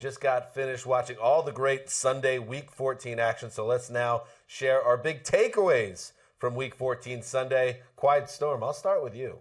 Just got finished watching all the great Sunday Week 14 action, so let's now share our big takeaways from Week 14 Sunday. Quiet Storm, I'll start with you.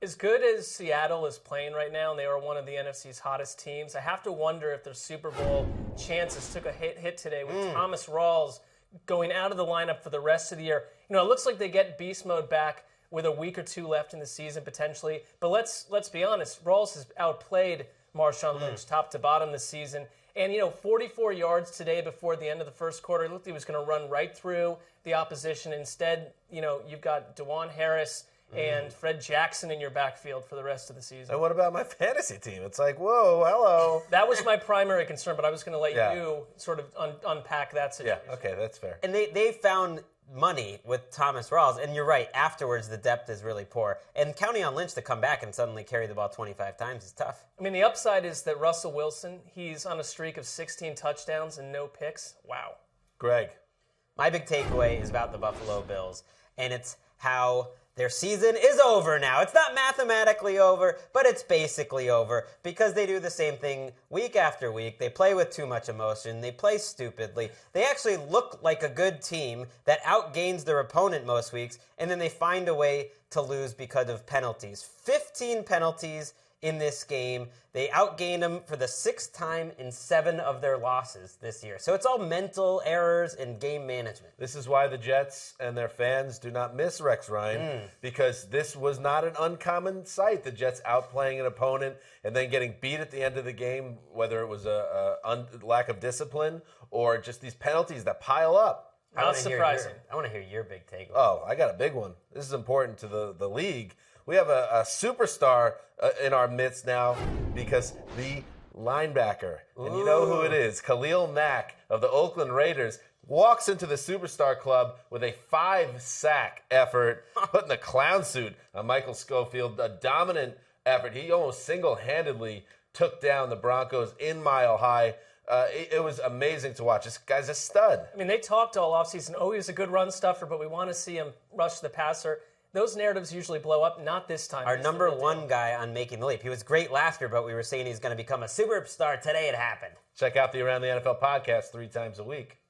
As good as Seattle is playing right now, and they are one of the NFC's hottest teams, I have to wonder if their Super Bowl chances took a hit today with Thomas Rawls going out of the lineup for the rest of the year. You know, it looks like they get beast mode back with a week or two left in the season potentially. But let's be honest, Rawls has outplayed Marshawn Lynch top to bottom this season. And, 44 yards today before the end of the first quarter. It looked like he was going to run right through the opposition. Instead, you've got DeJuan Harris and Fred Jackson in your backfield for the rest of the season. And what about my fantasy team? It's like, whoa, hello. That was my primary concern, but I was going to let you sort of unpack that situation. Yeah, okay, that's fair. And they found money with Thomas Rawls, and you're right, afterwards the depth is really poor. And counting on Lynch to come back and suddenly carry the ball 25 times is tough. I mean, the upside is that Russell Wilson, he's on a streak of 16 touchdowns and no picks. Wow. Greg. My big takeaway is about the Buffalo Bills, and it's how their season is over now. It's not mathematically over, but it's basically over because they do the same thing week after week. They play with too much emotion. They play stupidly. They actually look like a good team that outgains their opponent most weeks, and then they find a way to lose because of penalties. 15 penalties in this game. They outgained them for the 6th time in 7 of their losses this year. So it's all mental errors and game management. This is why the Jets and their fans do not miss Rex Ryan, because this was not an uncommon sight. The Jets outplaying an opponent and then getting beat at the end of the game, whether it was a lack of discipline or just these penalties that pile up. Not surprising. I want to hear your big takeaway. Oh, I got a big one. This is important to the league. We have a superstar in our midst now because the linebacker, and you know who it is, Khalil Mack of the Oakland Raiders, walks into the superstar club with a 5-sack effort, putting the clown suit on Michael Schofield. A dominant effort. He almost single-handedly took down the Broncos in Mile High. It was amazing to watch. This guy's a stud. I mean, they talked all offseason, he was a good run stuffer, but we want to see him rush the passer. Those narratives usually blow up, not this time. Our number one guy on making the leap. He was great last year, but we were saying he's going to become a superstar. Today it happened. Check out the Around the NFL podcast 3 times a week.